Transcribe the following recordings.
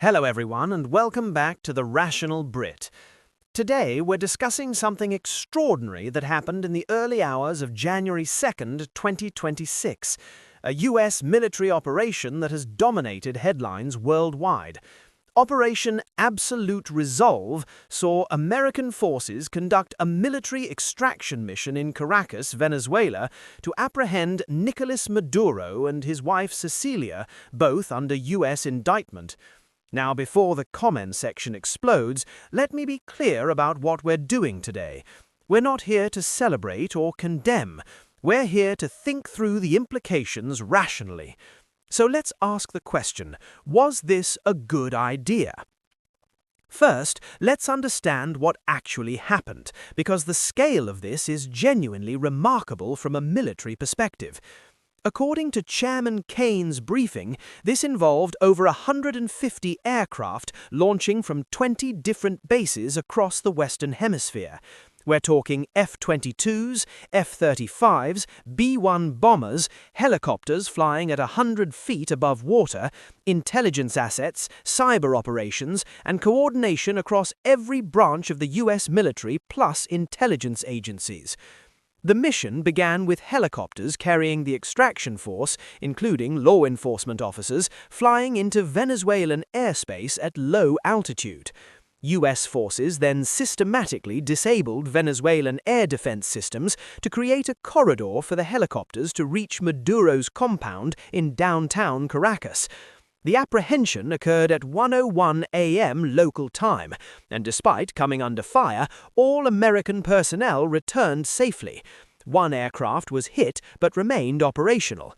Hello everyone and welcome back to The Rational Brit. Today we're discussing something extraordinary that happened in the early hours of January 2nd, 2026, a US military operation that has dominated headlines worldwide. Operation Absolute Resolve saw American forces conduct a military extraction mission in Caracas, Venezuela, to apprehend Nicolás Maduro and his wife Cecilia, both under US indictment. Now, before the comment section explodes, let me be clear about what we're doing today. We're not here to celebrate or condemn. We're here to think through the implications rationally. So let's ask the question, was this a good idea? First, let's understand what actually happened, because the scale of this is genuinely remarkable from a military perspective. According to Chairman Kane's briefing, this involved over 150 aircraft launching from 20 different bases across the Western Hemisphere. We're talking F-22s, F-35s, B-1 bombers, helicopters flying at 100 feet above water, intelligence assets, cyber operations, and coordination across every branch of the US military plus intelligence agencies. The mission began with helicopters carrying the extraction force, including law enforcement officers, flying into Venezuelan airspace at low altitude. US forces then systematically disabled Venezuelan air defense systems to create a corridor for the helicopters to reach Maduro's compound in downtown Caracas. The apprehension occurred at 1:01 a.m. local time, and despite coming under fire, all American personnel returned safely. One aircraft was hit but remained operational.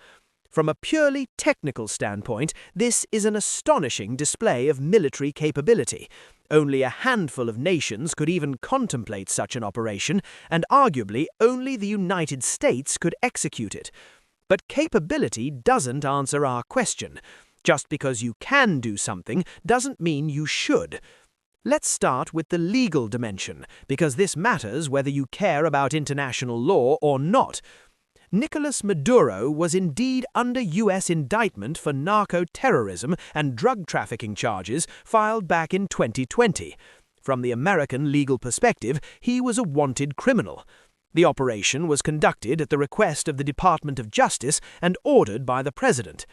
From a purely technical standpoint, this is an astonishing display of military capability. Only a handful of nations could even contemplate such an operation, and arguably only the United States could execute it. But capability doesn't answer our question. Just because you can do something doesn't mean you should. Let's start with the legal dimension, because this matters whether you care about international law or not. Nicolás Maduro was indeed under US indictment for narco-terrorism and drug trafficking charges filed back in 2020. From the American legal perspective, he was a wanted criminal. The operation was conducted at the request of the Department of Justice and ordered by the President.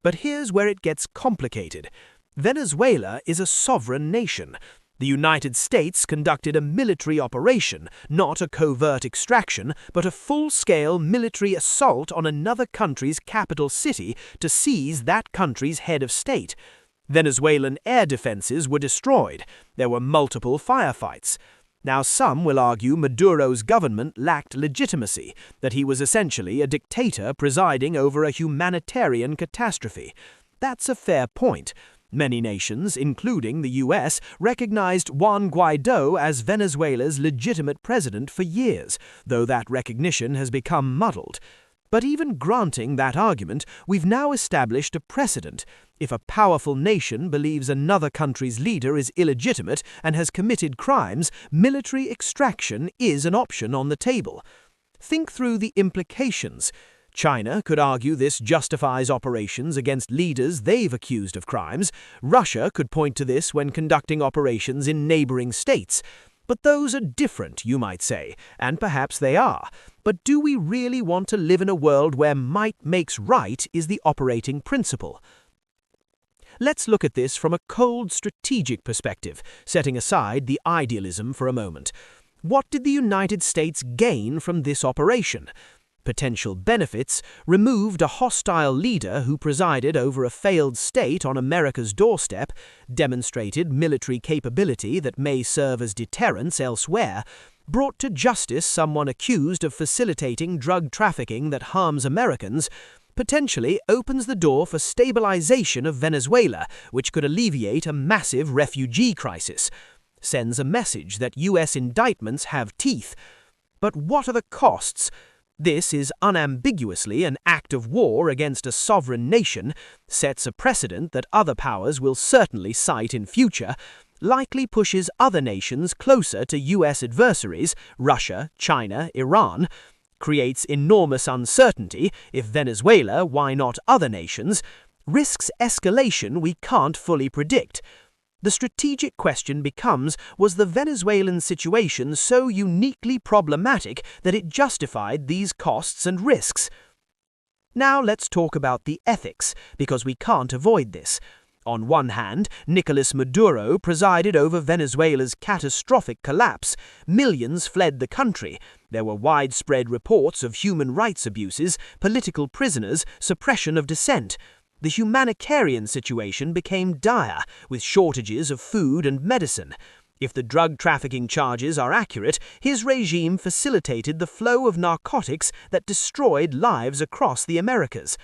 But here's where it gets complicated. Venezuela is a sovereign nation. The United States conducted a military operation, not a covert extraction, but a full-scale military assault on another country's capital city to seize that country's head of state. Venezuelan air defenses were destroyed. There were multiple firefights. Now, some will argue Maduro's government lacked legitimacy, that he was essentially a dictator presiding over a humanitarian catastrophe. That's a fair point. Many nations, including the US, recognized Juan Guaidó as Venezuela's legitimate president for years, though that recognition has become muddled. But even granting that argument, we've now established a precedent. If a powerful nation believes another country's leader is illegitimate and has committed crimes, military extraction is an option on the table. Think through the implications. China could argue this justifies operations against leaders they've accused of crimes. Russia could point to this when conducting operations in neighboring states. But those are different, you might say, and perhaps they are. But do we really want to live in a world where might makes right is the operating principle? Let's look at this from a cold strategic perspective, setting aside the idealism for a moment. What did the United States gain from this operation? Potential benefits: removed a hostile leader who presided over a failed state on America's doorstep, demonstrated military capability that may serve as deterrence elsewhere, brought to justice someone accused of facilitating drug trafficking that harms Americans, potentially opens the door for stabilization of Venezuela, which could alleviate a massive refugee crisis, sends a message that US indictments have teeth. But what are the costs? This is unambiguously an act of war against a sovereign nation, sets a precedent that other powers will certainly cite in future, likely pushes other nations closer to US adversaries, Russia, China, Iran, creates enormous uncertainty, if Venezuela, why not other nations, Risks escalation we can't fully predict. The strategic question becomes, was the Venezuelan situation so uniquely problematic that it justified these costs and risks? Now let's talk about the ethics, because we can't avoid this. On one hand, Nicolás Maduro presided over Venezuela's catastrophic collapse. Millions fled the country. There were widespread reports of human rights abuses, political prisoners, suppression of dissent. The humanitarian situation became dire, with shortages of food and medicine. If the drug trafficking charges are accurate, his regime facilitated the flow of narcotics that destroyed lives across the Americas.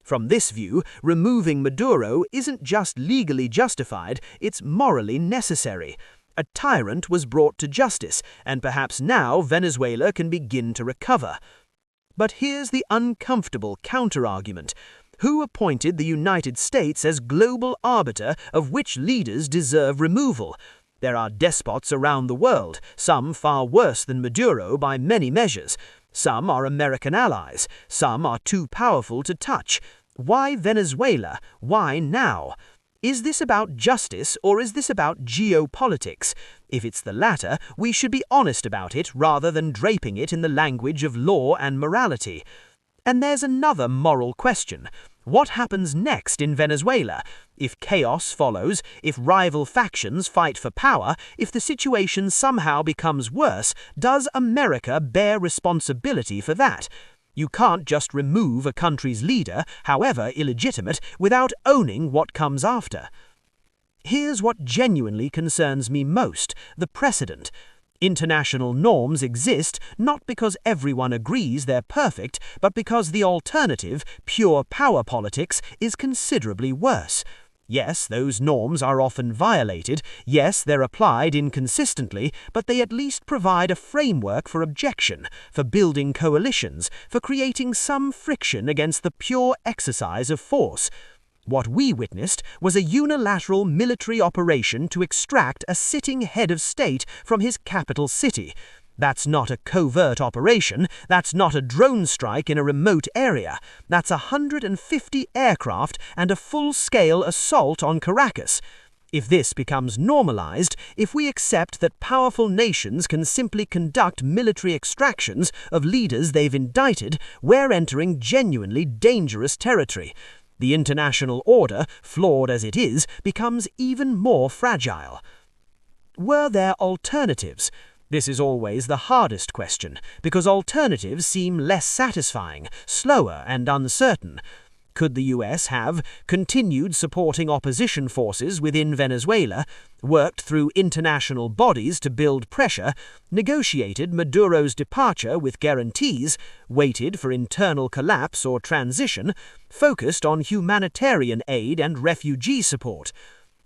From this view, removing Maduro isn't just legally justified, it's morally necessary. A tyrant was brought to justice, and perhaps now Venezuela can begin to recover. But here's the uncomfortable counter-argument. Who appointed the United States as global arbiter of which leaders deserve removal? There are despots around the world, some far worse than Maduro by many measures. Some are American allies, some are too powerful to touch. Why Venezuela? Why now? Is this about justice or is this about geopolitics? If it's the latter, we should be honest about it rather than draping it in the language of law and morality. And there's another moral question. What happens next in Venezuela? If chaos follows, if rival factions fight for power, if the situation somehow becomes worse, does America bear responsibility for that? You can't just remove a country's leader, however illegitimate, without owning what comes after. Here's what genuinely concerns me most: the precedent. International norms exist not because everyone agrees they're perfect, but because the alternative, pure power politics, is considerably worse. Yes, those norms are often violated, yes, they're applied inconsistently, but they at least provide a framework for objection, for building coalitions, for creating some friction against the pure exercise of force. What we witnessed was a unilateral military operation to extract a sitting head of state from his capital city. That's not a covert operation, that's not a drone strike in a remote area, that's 150 aircraft and a full-scale assault on Caracas. If this becomes normalized, if we accept that powerful nations can simply conduct military extractions of leaders they've indicted, we're entering genuinely dangerous territory. The international order, flawed as it is, becomes even more fragile. Were there alternatives? This is always the hardest question, because alternatives seem less satisfying, slower and uncertain. Could the US have continued supporting opposition forces within Venezuela, worked through international bodies to build pressure, negotiated Maduro's departure with guarantees, waited for internal collapse or transition, focused on humanitarian aid and refugee support?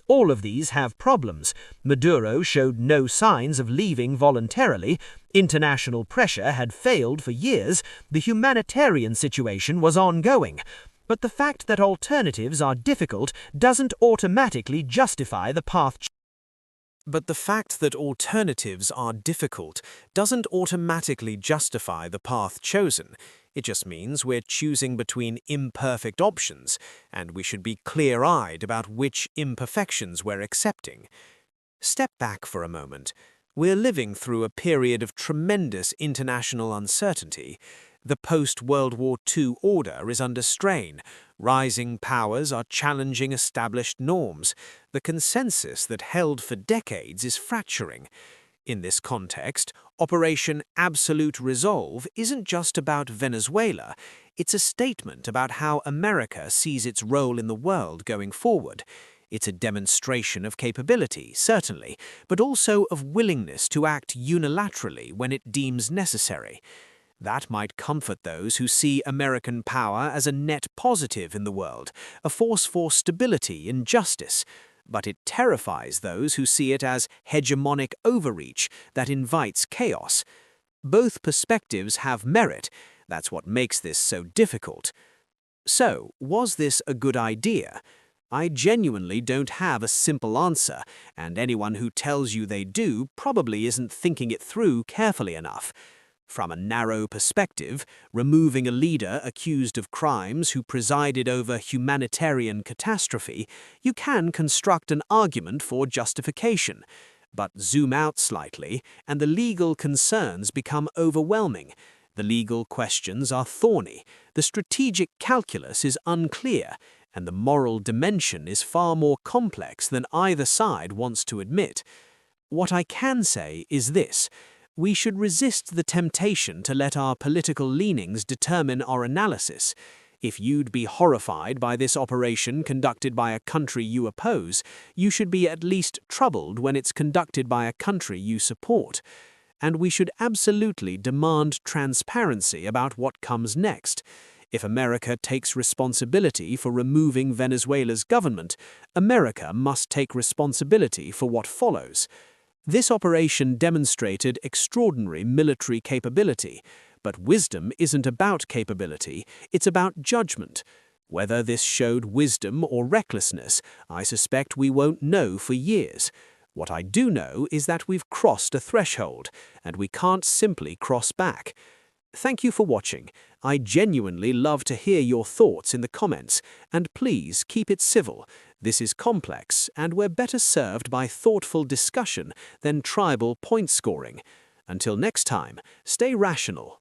All of these have problems. Maduro showed no signs of leaving voluntarily, international pressure had failed for years, the humanitarian situation was ongoing. But the fact that alternatives are difficult doesn't automatically justify the path chosen. It just means we're choosing between imperfect options, and we should be clear-eyed about which imperfections we're accepting. Step back for a moment. We're living through a period of tremendous international uncertainty. The post-World War II order is under strain. Rising powers are challenging established norms. The consensus that held for decades is fracturing. In this context, Operation Absolute Resolve isn't just about Venezuela. It's a statement about how America sees its role in the world going forward. It's a demonstration of capability, certainly, but also of willingness to act unilaterally when it deems necessary. That might comfort those who see American power as a net positive in the world, a force for stability and justice. But it terrifies those who see it as hegemonic overreach that invites chaos. Both perspectives have merit. That's what makes this so difficult. So, was this a good idea? I genuinely don't have a simple answer, and anyone who tells you they do probably isn't thinking it through carefully enough. From a narrow perspective, removing a leader accused of crimes who presided over humanitarian catastrophe, you can construct an argument for justification. But zoom out slightly, and the legal concerns become overwhelming. The legal questions are thorny, the strategic calculus is unclear, and the moral dimension is far more complex than either side wants to admit. What I can say is this: we should resist the temptation to let our political leanings determine our analysis. If you'd be horrified by this operation conducted by a country you oppose, you should be at least troubled when it's conducted by a country you support. And we should absolutely demand transparency about what comes next. If America takes responsibility for removing Venezuela's government, America must take responsibility for what follows. This operation demonstrated extraordinary military capability, but wisdom isn't about capability, it's about judgment. Whether this showed wisdom or recklessness, I suspect we won't know for years. What I do know is that we've crossed a threshold, and we can't simply cross back. Thank you for watching. I genuinely love to hear your thoughts in the comments, and please keep it civil. This is complex, and we're better served by thoughtful discussion than tribal point scoring. Until next time, stay rational.